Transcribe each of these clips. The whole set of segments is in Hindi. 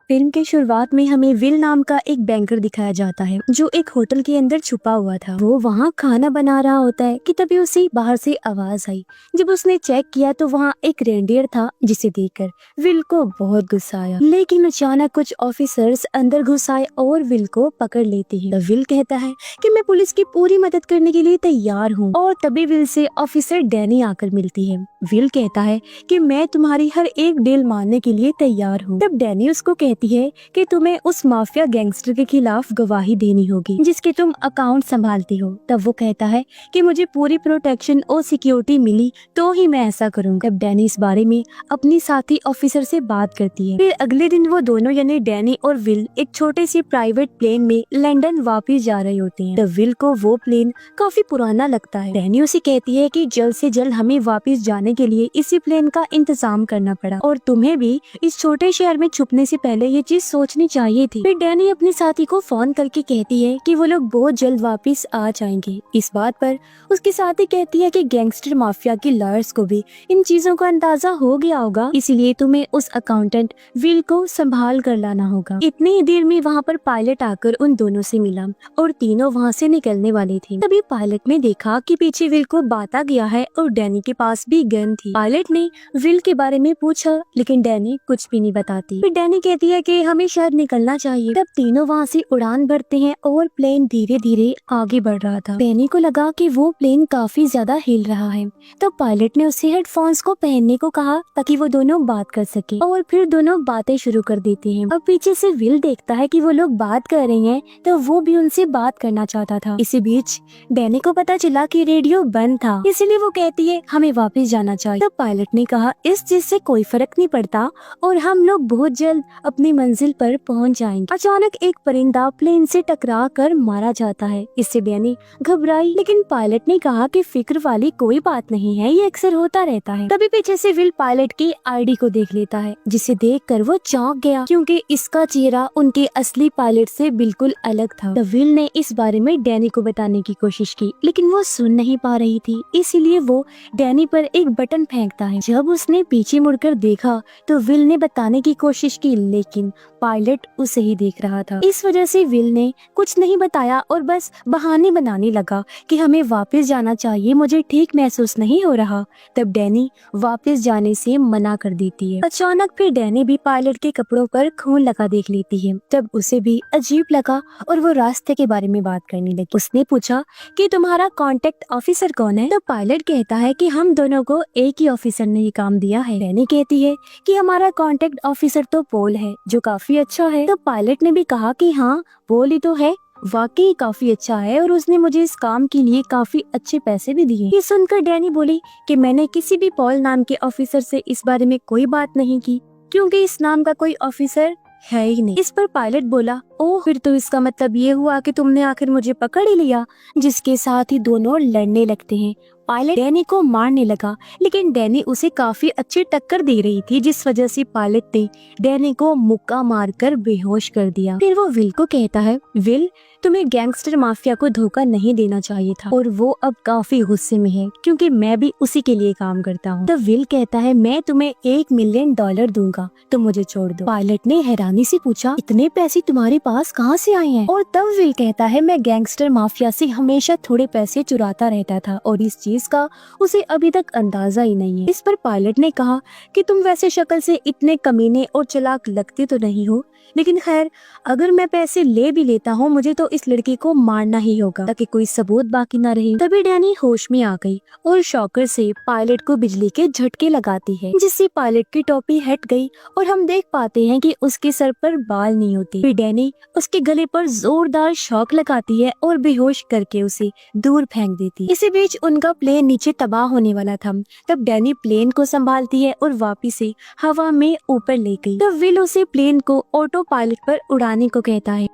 फिल्म के शुरुआत में हमें विल नाम का एक बैंकर दिखाया जाता है जो एक होटल के अंदर छुपा हुआ था। वो वहाँ खाना बना रहा होता है कि तभी उसे बाहर से आवाज आई। जब उसने चेक किया तो वहाँ एक रेंडियर था जिसे देखकर विल को बहुत गुस्सा आया। लेकिन अचानक कुछ ऑफिसर्स अंदर घुस आए और विल को पकड़ लेते हैं। विल कहता है कि मैं पुलिस की पूरी मदद करने के लिए तैयार हूँ। और तभी विल से ऑफिसर डैनी आकर मिलती है। विल कहता है कि मैं तुम्हारी हर एक डील मानने के लिए तैयार हूँ। तब डैनी उसको कहती है कि तुम्हें उस माफिया गैंगस्टर के खिलाफ गवाही देनी होगी जिसके तुम अकाउंट संभालती हो। तब वो कहता है कि मुझे पूरी प्रोटेक्शन और सिक्योरिटी मिली तो ही मैं ऐसा करूँगा। तब डैनी इस बारे में अपनी साथी ऑफिसर से बात करती है। फिर अगले दिन वो दोनों यानी डैनी और विल एक छोटे से प्राइवेट प्लेन में लंदन वापस जा रहे होते हैं। तब विल को वो प्लेन काफी पुराना लगता है। डैनी उसे कहती है कि जल्द से जल्द हमें वापस जाने के लिए इसी प्लेन का इंतजाम करना पड़ा और तुम्हें भी इस छोटे शहर में छुपने से पहले ये चीज सोचनी चाहिए थी। फिर डैनी अपने साथी को फोन करके कहती है कि वो लोग बहुत जल्द वापस आ जाएंगे। इस बात पर उसकी साथी कहती है कि गैंगस्टर माफिया के लॉयर्स को भी इन चीजों का अंदाजा हो गया होगा, इसीलिए तुम्हें उस अकाउंटेंट विल को संभाल कर लाना होगा। इतनी ही देर में वहाँ पर पायलट आकर उन दोनों से मिला और तीनों वहाँ से निकलने वाले थे। तभी पायलट ने देखा कि पीछे विल को बांटा गया है और डैनी के पास भी गन थी। पायलट ने विल के बारे में पूछा लेकिन डैनी कुछ भी नहीं बताती। फिर डैनी कहती है कि हमें शायद निकलना चाहिए। तब तीनों वहाँ से उड़ान भरते हैं और प्लेन धीरे धीरे आगे बढ़ रहा था। डैनी को लगा कि वो प्लेन काफी ज्यादा हिल रहा है। तब पायलट ने उसे हेडफोन्स को पहनने को कहा ताकि वो दोनों बात कर सके और फिर दोनों बातें शुरू कर देते हैं। अब पीछे से विल देखता है कि वो लोग बात कर रहे हैं तो वो भी उनसे बात करना चाहता था। इसी बीच डैनी को पता चला कि रेडियो बंद था, इसलिए वो कहती है हमें वापस जाना चाहिए। तब पायलट ने कहा इस चीज से कोई फर्क नहीं पड़ता और हम लोग बहुत जल्द अपनी मंजिल पर पहुंच जाएंगे। अचानक एक परिंदा प्लेन से टकरा कर मारा जाता है। इससे डैनी घबराई लेकिन पायलट ने कहा कि फिक्र वाली कोई बात नहीं है, ये अक्सर होता रहता है। तभी पीछे से विल पायलट की आईडी को देख लेता है जिसे देखकर वो चौंक गया क्योंकि इसका चेहरा उनके असली पायलट से बिल्कुल अलग था। तब विल ने इस बारे में डैनी को बताने की कोशिश की लेकिन वो सुन नहीं पा रही थी, इसीलिए वो डैनी पर एक बटन फेंकता है। जब उसने पीछे मुड़कर देखा तो विल ने बताने की कोशिश की लेकिन पायलट उसे ही देख रहा था। इस वजह से विल ने कुछ नहीं बताया और बस बहाने बनाने लगा कि हमें वापस जाना चाहिए, मुझे ठीक महसूस नहीं हो रहा। तब डैनी वापस जाने से मना कर देती है। अचानक फिर डैनी भी पायलट के कपड़ों पर खून लगा देख लेती है। तब उसे भी अजीब लगा और वो रास्ते के बारे में बात करने लगी। उसने पूछा कि तुम्हारा कांटेक्ट ऑफिसर कौन है? तो पायलट कहता है कि हम दोनों को एक ही ऑफिसर ने ये काम दिया है। डैनी कहती है कि हमारा कांटेक्ट ऑफिसर तो पोल है जो काफी अच्छा है। तो पायलट ने भी कहा कि हाँ पोल ही तो है, वाकई काफी अच्छा है और उसने मुझे इस काम के लिए काफी अच्छे पैसे भी दिए। ये सुनकर डैनी बोली कि मैंने किसी भी पॉल नाम के ऑफिसर से इस बारे में कोई बात नहीं की क्योंकि इस नाम का कोई ऑफिसर है ही नहीं। इस पर पायलट बोला ओह फिर तो इसका मतलब ये हुआ कि तुमने आखिर मुझे पकड़ ही लिया, जिसके साथ ही दोनों लड़ने लगते हैं। पायलट डैनी को मारने लगा लेकिन डैनी उसे काफी अच्छी टक्कर दे रही थी जिस वजह से पायलट ने डैनी को मुक्का मारकर बेहोश कर दिया। फिर वो विल को कहता है विल तुम्हें गैंगस्टर माफिया को धोखा नहीं देना चाहिए था और वो अब काफी गुस्से में है क्योंकि मैं भी उसी के लिए काम करता हूँ। तब विल कहता है मैं तुम्हें $1 मिलियन दूंगा तो मुझे छोड़ दो। पायलट ने हैरानी से पूछा इतने पैसे तुम्हारे पास कहाँ से आए हैं? और तब विल कहता है मैं गैंगस्टर माफिया से हमेशा थोड़े पैसे चुराता रहता था और इस चीज का उसे अभी तक अंदाजा ही नहीं है। इस पर पायलट ने कहा कि तुम वैसे शक्ल से इतने कमीने और चालाक लगते तो नहीं हो, लेकिन खैर अगर मैं पैसे ले भी लेता हूँ मुझे तो इस लड़की को मारना ही होगा ताकि कोई सबूत बाकी ना रहे। तभी डैनी होश में आ गई और शॉकर से पायलट को बिजली के झटके लगाती है जिससे पायलट की टोपी हट गई और हम देख पाते हैं कि उसके सर पर बाल नहीं होते। फिर डैनी उसके गले पर जोरदार शॉक लगाती है और बेहोश करके उसे दूर फेंक देती है। इसी बीच उनका प्लेन नीचे तबाह होने वाला था। तब डैनी प्लेन को संभालती है और वापिस से हवा में ऊपर ले गई। तब विल उसे प्लेन को ऑटो पायलट पर उड़ाने को कहता है।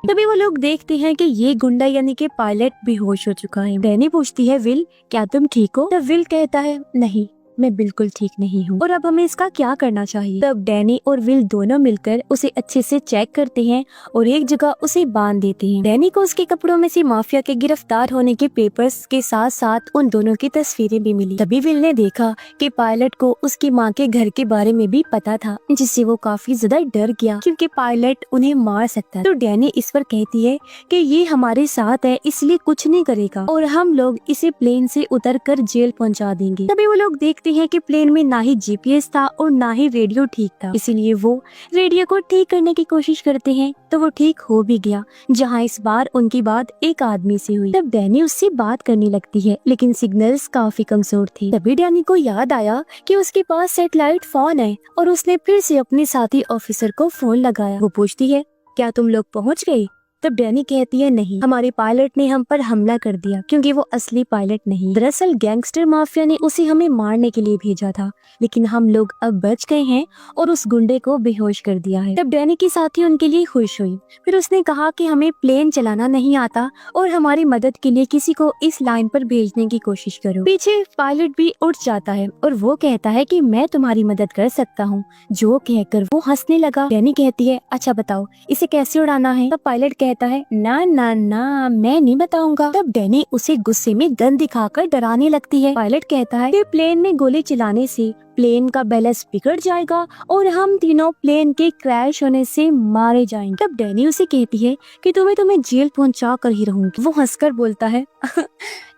तभी वो लोग देखते हैं कि ये गुंडा यानी कि पायलट बेहोश हो चुका है। डैनी पूछती है विल क्या तुम ठीक हो? तब विल कहता है नहीं मैं बिल्कुल ठीक नहीं हूँ और अब हमें इसका क्या करना चाहिए। तब डैनी और विल दोनों मिलकर उसे अच्छे से चेक करते हैं और एक जगह उसे बांध देते हैं। डैनी को उसके कपड़ों में से माफिया के गिरफ्तार होने के पेपर्स के साथ साथ उन दोनों की तस्वीरें भी मिली। तभी विल ने देखा कि पायलट को उसकी माँ के घर के बारे में भी पता था, जिससे वो काफी ज्यादा डर गया क्योंकि पायलट उन्हें मार सकता है। तो डैनी इस पर कहती है कि ये हमारे साथ है इसलिए कुछ नहीं करेगा और हम लोग इसे प्लेन से उतर कर जेल पहुंचा देंगे। तभी वो लोग देखते हैं कि प्लेन में ना ही जीपीएस था और ना ही रेडियो ठीक था, इसीलिए वो रेडियो को ठीक करने की कोशिश करते हैं तो वो ठीक हो भी गया, जहाँ इस बार उनकी बात एक आदमी से हुई। तब डैनी उससे बात करने लगती है लेकिन सिग्नल्स काफी कमजोर थी। तभी डैनी को याद आया कि उसके पास सैटेलाइट फोन है और उसने फिर से अपने साथी ऑफिसर को फोन लगाया। वो पूछती है, क्या तुम लोग पहुँच गए? तब डैनी कहती है, नहीं, हमारे पायलट ने हम पर हमला कर दिया क्योंकि वो असली पायलट नहीं, दरअसल गैंगस्टर माफिया ने उसे हमें मारने के लिए भेजा था, लेकिन हम लोग अब बच गए हैं और उस गुंडे को बेहोश कर दिया है। तब डैनी की साथी उनके लिए खुश हुई। फिर उसने कहा कि हमें प्लेन चलाना नहीं आता और हमारी मदद के लिए किसी को इस लाइन पर भेजने की कोशिश करो। पीछे पायलट भी उठ जाता है और वो कहता है कि मैं तुम्हारी मदद कर सकता हूँ। जो कहकर वो हंसने लगा। डैनी कहती है, अच्छा बताओ इसे कैसे उड़ाना है। तब पायलट कहता है, ना ना ना मैं नहीं बताऊंगा। तब डैनी उसे गुस्से में गन दिखाकर डराने लगती है। पायलट कहता है कि प्लेन में गोली चलाने से प्लेन का बैलेंस बिगड़ जाएगा और हम तीनों प्लेन के क्रैश होने से मारे जाएंगे। तब डैनी उसे कहती है कि तुम्हें जेल पहुंचा कर ही रहूंगी। वो हंसकर बोलता है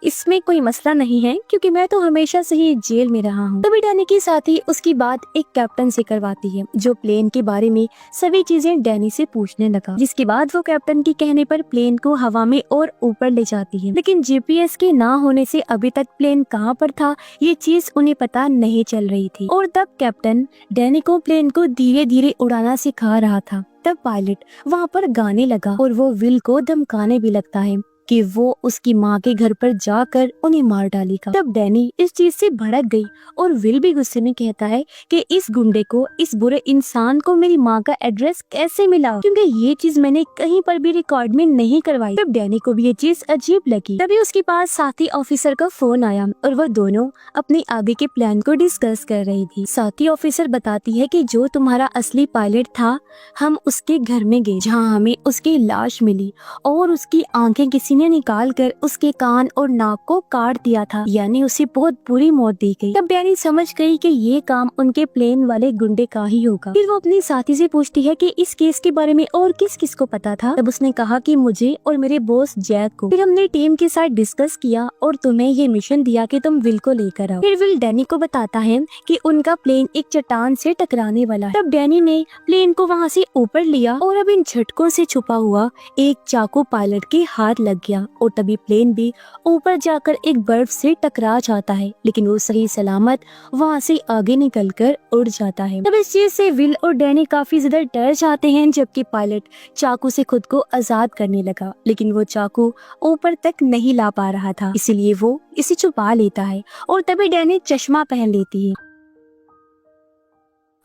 इसमें कोई मसला नहीं है क्योंकि मैं तो हमेशा से ही जेल में रहा हूँ। तभी डैनी के साथ ही उसकी बात एक कैप्टन से करवाती है जो प्लेन के बारे में सभी चीजें डैनी से पूछने लगा, जिसके बाद वो कैप्टन के कहने पर प्लेन को हवा में और ऊपर ले जाती है। लेकिन जीपीएस के ना होने से अभी तक प्लेन कहाँ पर था ये चीज उन्हें पता नहीं चल रही थी और तब कैप्टन डैनी को प्लेन को धीरे धीरे उड़ाना सिखा रहा था। तब पायलट वहाँ पर गाने लगा और वो विल को धमकाने भी लगता है कि वो उसकी माँ के घर पर जाकर उन्हें मार डालेगा। तब डैनी इस चीज से भड़क गई और विल भी गुस्से में कहता है कि इस गुंडे को, इस बुरे इंसान को मेरी माँ का एड्रेस कैसे मिला, क्योंकि ये चीज मैंने कहीं पर भी रिकॉर्ड में नहीं करवाई। तब डैनी को भी ये चीज अजीब लगी। तभी उसके पास साथी ऑफिसर का फोन आया और वो दोनों अपने आगे के प्लान को डिस्कस कर रही थी। साथी ऑफिसर बताती है कि जो तुम्हारा असली पायलट था, हम उसके घर में गए जहाँ हमें उसकी लाश मिली और उसकी आंखें किसी ने निकाल कर उसके कान और नाक को काट दिया था, यानी उसे बहुत बुरी मौत दी गई। तब डैनी समझ गई कि ये काम उनके प्लेन वाले गुंडे का ही होगा। फिर वो अपनी साथी से पूछती है कि इस केस के बारे में और किस किस को पता था। तब उसने कहा कि मुझे और मेरे बॉस जैक को। फिर हमने टीम के साथ डिस्कस किया और तुम्हें ये मिशन दिया कि तुम विल को लेकर आओ। फिर विल डैनी को बताता है कि उनका प्लेन एक चट्टान से टकराने वाला है। तब डैनी ने प्लेन को वहाँ से ऊपर लिया और अब इन झटकों से छुपा हुआ एक चाकू पायलट के हाथ लग गया और तभी प्लेन भी ऊपर जाकर एक बर्फ से टकरा जाता है, लेकिन वो सही सलामत वहाँ से आगे निकलकर उड़ जाता है। तब इस चीज से विल और डैनी काफी ज्यादा डर जाते हैं, जबकि पायलट चाकू से खुद को आजाद करने लगा, लेकिन वो चाकू ऊपर तक नहीं ला पा रहा था, इसीलिए वो इसे छुपा लेता है और तभी डैनी चश्मा पहन लेती है।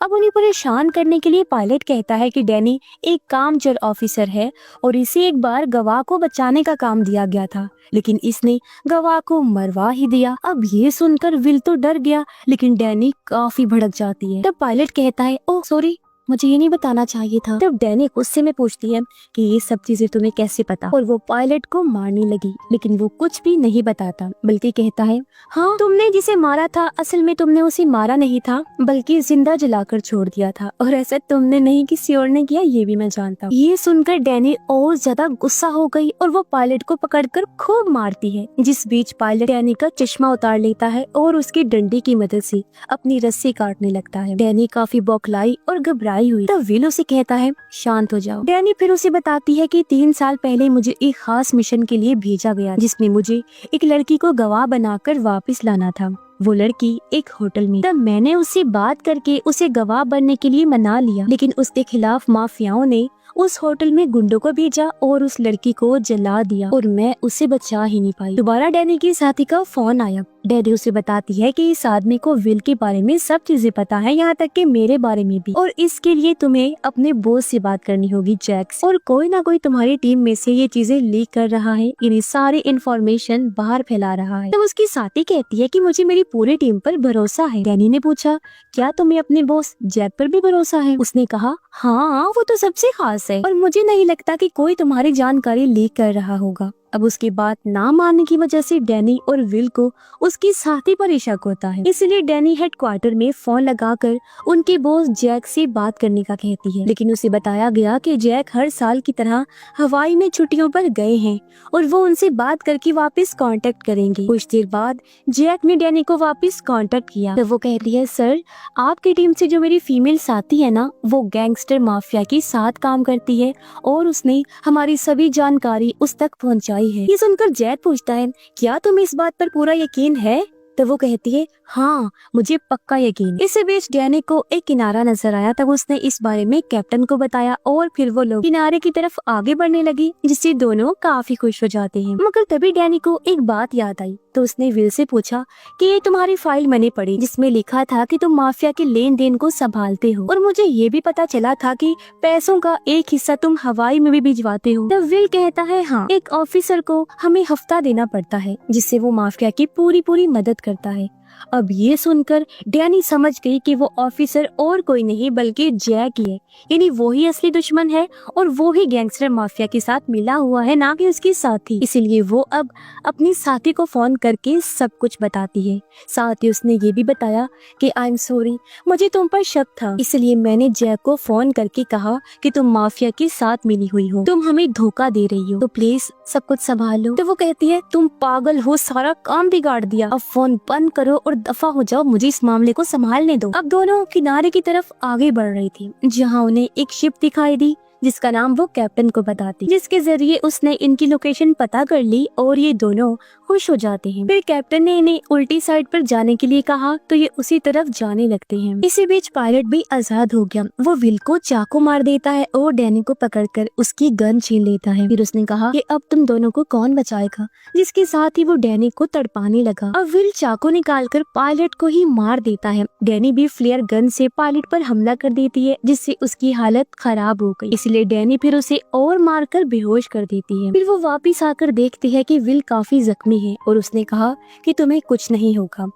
अब उन्हें परेशान करने के लिए पायलट कहता है कि डैनी एक कामचोर ऑफिसर है और इसे एक बार गवाह को बचाने का काम दिया गया था, लेकिन इसने गवाह को मरवा ही दिया। अब ये सुनकर विल तो डर गया, लेकिन डैनी काफी भड़क जाती है। तब पायलट कहता है, ओह सॉरी, मुझे ये नहीं बताना चाहिए था। तब डैनी गुस्से में पूछती है कि ये सब चीजें तुम्हें कैसे पता, और वो पायलट को मारने लगी, लेकिन वो कुछ भी नहीं बताता, बल्कि कहता है, हाँ तुमने जिसे मारा था असल में तुमने उसे मारा नहीं था बल्कि जिंदा जलाकर छोड़ दिया था, और ऐसा तुमने नहीं किसी और ने किया, ये भी मैं जानता हूँ। ये सुनकर डैनी और ज्यादा गुस्सा हो गई और वो पायलट को पकड़कर खूब मारती है, जिस बीच पायलट डैनी का चश्मा उतार लेता है और उसकी डंडी की मदद से अपनी रस्सी काटने लगता है। डैनी काफी बौखलाई और घबराई हुई। तब विल उसे कहता है, शांत हो जाओ। डैनी फिर उसे बताती है कि 3 साल पहले मुझे एक खास मिशन के लिए भेजा गया, जिसमें मुझे एक लड़की को गवाह बनाकर वापस लाना था। वो लड़की एक होटल में। तब मैंने उससे बात करके उसे गवाह बनने के लिए मना लिया, लेकिन उसके खिलाफ माफियाओं ने उस होटल में गुंडों को भेजा और उस लड़की को जला दिया और मैं उसे बचा ही नहीं पाई। दोबारा डैनी के साथी का फोन आया डैडी उसे बताती है कि इस आदमी को विल के बारे में सब चीजें पता है, यहाँ तक कि मेरे बारे में भी, और इसके लिए तुम्हें अपने बॉस से बात करनी होगी जैक से। और कोई ना कोई तुम्हारी टीम में से ये चीजें लीक कर रहा है, ये सारी इंफॉर्मेशन बाहर फैला रहा है। तब उसकी साथी कहती है कि मुझे मेरी पूरी टीम पर भरोसा है। डैनी ने पूछा, क्या तुम्हें अपने बॉस जैक पर भी भरोसा है? उसने कहा, हाँ वो तो सबसे खास है और मुझे नहीं लगता कि कोई तुम्हारी जानकारी लीक कर रहा होगा। अब उसकी बात ना मानने की वजह से डैनी और विल को उसकी साथी पर शक होता है, इसलिए डैनी हेडक्वार्टर में फोन लगाकर उनके बॉस जैक से बात करने का कहती है। लेकिन उसे बताया गया कि जैक हर साल की तरह हवाई में छुट्टियों पर गए हैं और वो उनसे बात करके वापस कांटेक्ट करेंगे। कुछ देर बाद जैक ने डैनी को वापस कांटेक्ट किया तो वो कहती है, सर आपकी टीम से जो मेरी फीमेल साथी है ना, वो गैंगस्टर माफिया के साथ काम करती है और उसने हमारी सभी जानकारी उस तक पहुंचाई है। ये सुनकर जैक पूछता है, क्या तुम्हें इस बात पर पूरा यकीन है? तो वो कहती है, हाँ मुझे पक्का यकीन है। इसी बीच डैनी को एक किनारा नजर आया, तब उसने इस बारे में कैप्टन को बताया और फिर वो लोग किनारे की तरफ आगे बढ़ने लगी, जिससे दोनों काफी खुश हो जाते हैं। मगर तभी डैनी को एक बात याद आई, तो उसने विल से पूछा कि ये तुम्हारी फाइल मैंने पढ़ी जिसमें लिखा था कि तुम माफिया के लेन देन को संभालते हो, और मुझे ये भी पता चला था कि पैसों का एक हिस्सा तुम हवाई में भी भिजवाते हो। तब विल कहता है, हाँ एक ऑफिसर को हमें हफ्ता देना पड़ता है जिससे वो माफिया की पूरी मदद करता है। अब ये सुनकर डैनी समझ गई कि वो ऑफिसर और कोई नहीं बल्कि जैक ही है, यानी वो ही असली दुश्मन है और वो ही गैंगस्टर माफिया के साथ मिला हुआ है, ना कि उसकी साथी। इसीलिए वो अब अपनी साथी को फोन करके सब कुछ बताती है। साथ ही उसने ये भी बताया कि आई एम सॉरी, मुझे तुम पर शक था, इसलिए मैंने जैक को फोन करके कहा कि तुम माफिया के साथ मिली हुई हो, तुम हमें धोखा दे रही हो, तो प्लीज सब कुछ संभाल लो। तो वो कहती है, तुम पागल हो, सारा काम बिगाड़ दिया, अब फोन बंद करो और दफा हो जाओ, मुझे इस मामले को संभालने दो। अब दोनों किनारे की तरफ आगे बढ़ रही थी, जहाँ उन्हें एक शिप दिखाई दी जिसका नाम वो कैप्टन को बताती, जिसके जरिए उसने इनकी लोकेशन पता कर ली और ये दोनों खुश हो जाते हैं। फिर कैप्टन ने इन्हें उल्टी साइड पर जाने के लिए कहा तो ये उसी तरफ जाने लगते हैं। इसी बीच पायलट भी आजाद हो गया, वो विल को चाकू मार देता है और डैनी को पकड़कर उसकी गन छीन लेता है। फिर उसने कहा कि अब तुम दोनों को कौन बचाएगा, जिसके साथ ही वो डैनी को तड़पाने लगा। अब विल चाकू निकालकर पायलट को ही मार देता है। डैनी भी फ्लेयर गन से पायलट पर हमला कर देती है, जिससे उसकी हालत खराब हो गई। इसलिए डैनी फिर उसे और मारकर बेहोश कर देती है। फिर वो वापस आकर देखती है कि विल काफी जख्मी है और उसने कहा कि तुम्हें कुछ नहीं होगा।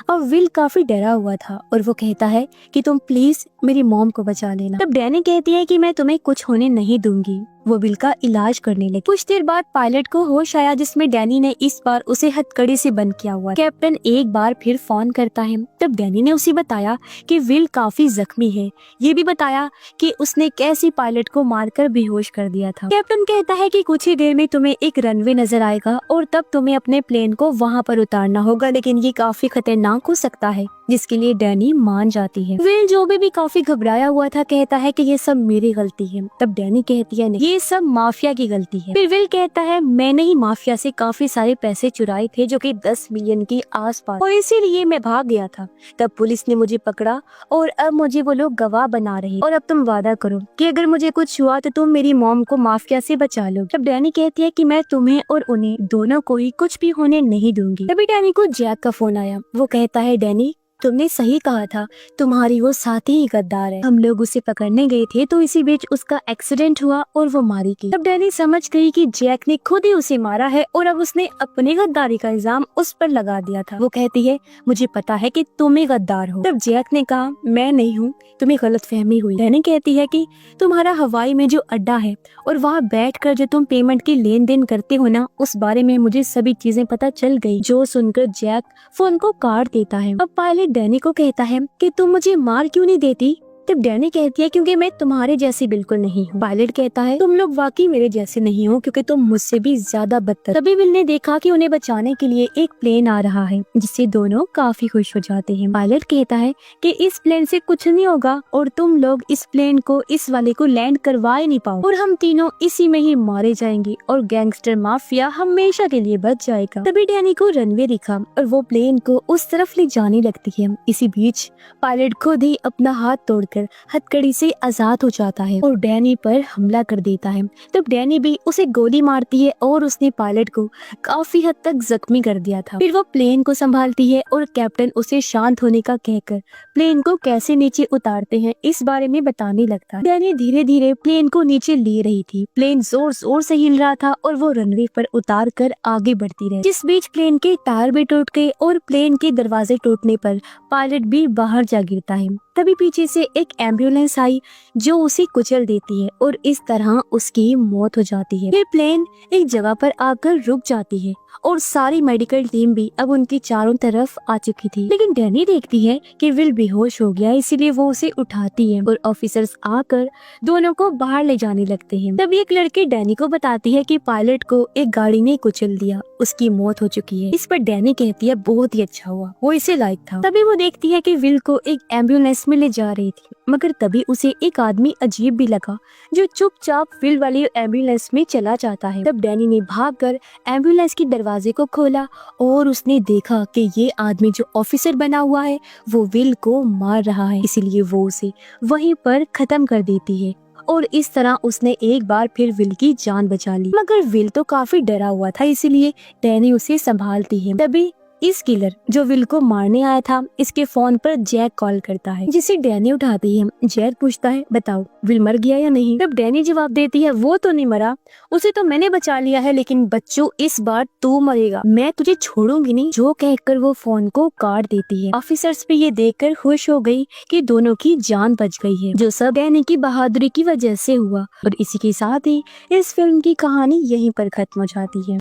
अब विल काफी डरा हुआ था और वो कहता है कि तुम प्लीज मेरी मॉम को बचा लेना। तब डैनी कहती है कि मैं तुम्हें कुछ होने नहीं दूंगी। वो विल का इलाज करने लगी। कुछ देर बाद पायलट को होश आया, जिसमें डैनी ने इस बार उसे हथकड़ी से बंद किया हुआ। कैप्टन एक बार फिर फोन करता है, तब डैनी ने उसे बताया कि विल काफी जख्मी है, ये भी बताया कि उसने कैसे पायलट को मारकर बेहोश कर दिया था। कैप्टन कहता है कि कुछ ही देर में तुम्हें एक रनवे नजर आएगा और तब तुम्हें अपने प्लेन को वहाँ पर उतारना होगा, लेकिन ये काफी खतरनाक हो सकता है, जिसके लिए डैनी मान जाती है। विल जो भी काफी घबराया हुआ था कहता है कि ये सब मेरी गलती है। तब डैनी कहती है नहीं, ये सब माफिया की गलती है। फिर विल कहता है मैंने ही माफिया से काफी सारे पैसे चुराए थे, जो कि 10 मिलियन के आसपास, और इसीलिए मैं भाग गया था। तब पुलिस ने मुझे पकड़ा और अब मुझे वो लोग गवाह बना रहे, और अब तुम वादा करो कि अगर मुझे कुछ हुआ तो तुम मेरी मॉम को माफिया से बचा लो। तब डैनी कहती है कि मैं तुम्हें और उन्हें दोनों को ही कुछ भी होने नहीं दूंगी। तभी डैनी को जैक का फोन आया। वो कहता है डैनी तुमने सही कहा था, तुम्हारी वो साथी ही गद्दार है। हम लोग उसे पकड़ने गए थे तो इसी बीच उसका एक्सीडेंट हुआ और वो मारी गई। तब डैनी समझ गई कि जैक ने खुद ही उसे मारा है और अब उसने अपनी गद्दारी का इल्जाम उस पर लगा दिया था। वो कहती है मुझे पता है कि तुम ही गद्दार हो। तब जैक ने कहा मैं नहीं हूँ, तुम्हें गलतफहमी हुई। डैनी कहती है कि तुम्हारा हवाई में जो अड्डा है और वहाँ बैठकर जो तुम पेमेंट की लेन देन करते हो ना, उस बारे में मुझे सभी चीजें पता चल गई। जो सुनकर जैक फोन को काट देता है। अब पायलट डैनी को कहता है कि तुम मुझे मार क्यों नहीं देती। तब डैनी कहती है क्योंकि मैं तुम्हारे जैसी बिल्कुल नहीं हूँ। पायलट कहता है तुम लोग वाकई मेरे जैसे नहीं हो, क्योंकि तुम मुझसे भी ज्यादा बदतर। तभी विल ने देखा कि उन्हें बचाने के लिए एक प्लेन आ रहा है, जिससे दोनों काफी खुश हो जाते हैं। पायलट कहता है कि इस प्लेन से कुछ नहीं होगा और तुम लोग इस प्लेन को इस वाले को लैंड करवा ही नहीं पाओ और हम तीनों इसी में ही मारे जाएंगे और गैंगस्टर माफिया हमेशा के लिए बच जाएगा। तभी डैनी को रनवे दिखा और वो प्लेन को उस तरफ ले जाने लगती है। इसी बीच पायलट खुद ही अपना हाथ तोड़ देखकर हथकड़ी से आजाद हो जाता है और डैनी पर हमला कर देता है। तब डैनी भी उसे गोली मारती है और उसने पायलट को काफी हद तक जख्मी कर दिया था। फिर वो प्लेन को संभालती है और कैप्टन उसे शांत होने का कहकर प्लेन को कैसे नीचे उतारते हैं इस बारे में बताने लगता है। डैनी धीरे धीरे प्लेन को नीचे ले रही थी। प्लेन जोर जोर से हिल रहा था और वो रनवे पर उतार कर आगे बढ़ती रही। जिस बीच प्लेन के टायर भी टूट गए और प्लेन के दरवाजे टूटने पर पायलट भी बाहर जा गिरता है। तभी पीछे से एक एम्बुलेंस आई जो उसे कुचल देती है और इस तरह उसकी मौत हो जाती है। फिर प्लेन एक जगह पर आकर रुक जाती है और सारी मेडिकल टीम भी अब उनके चारों तरफ आ चुकी थी। लेकिन डैनी देखती है कि विल बेहोश हो गया, इसीलिए वो उसे उठाती है और ऑफिसर्स आकर दोनों को बाहर ले जाने लगते हैं। तभी एक लड़की डैनी को बताती है कि पायलट को एक गाड़ी ने कुचल दिया, उसकी मौत हो चुकी है। इस पर डैनी कहती है बहुत ही अच्छा हुआ, वो इसे लायक था। तभी वो देखती है कि विल को एक एम्बुलेंस में ले जा रही थी, मगर तभी उसे एक आदमी अजीब भी लगा जो चुपचाप विल वाली एम्बुलेंस में चला जाता है। तब डैनी ने भागकर एम्बुलेंस के दरवाजे को खोला और उसने देखा कि ये आदमी जो ऑफिसर बना हुआ है वो विल को मार रहा है, इसीलिए वो उसे वहीं पर खत्म कर देती है और इस तरह उसने एक बार फिर विल की जान बचा ली। मगर विल तो काफी डरा हुआ था, इसीलिए डैनी उसे संभालती है। तभी इस किलर जो विल को मारने आया था इसके फोन पर जैक कॉल करता है, जिसे डैनी उठाती है। जैक पूछता है बताओ विल मर गया या नहीं। तब डैनी जवाब देती है वो तो नहीं मरा, उसे तो मैंने बचा लिया है, लेकिन बच्चों इस बार तू मरेगा, मैं तुझे छोड़ूंगी नहीं। जो कहकर वो फोन को काट देती है। ऑफिसर्स भी ये देखकर खुश हो गई कि दोनों की जान बच गई है, जो सब डैनी की बहादुरी की वजह से हुआ। और इसी के साथ ही इस फिल्म की कहानी यहीं पर खत्म हो जाती है।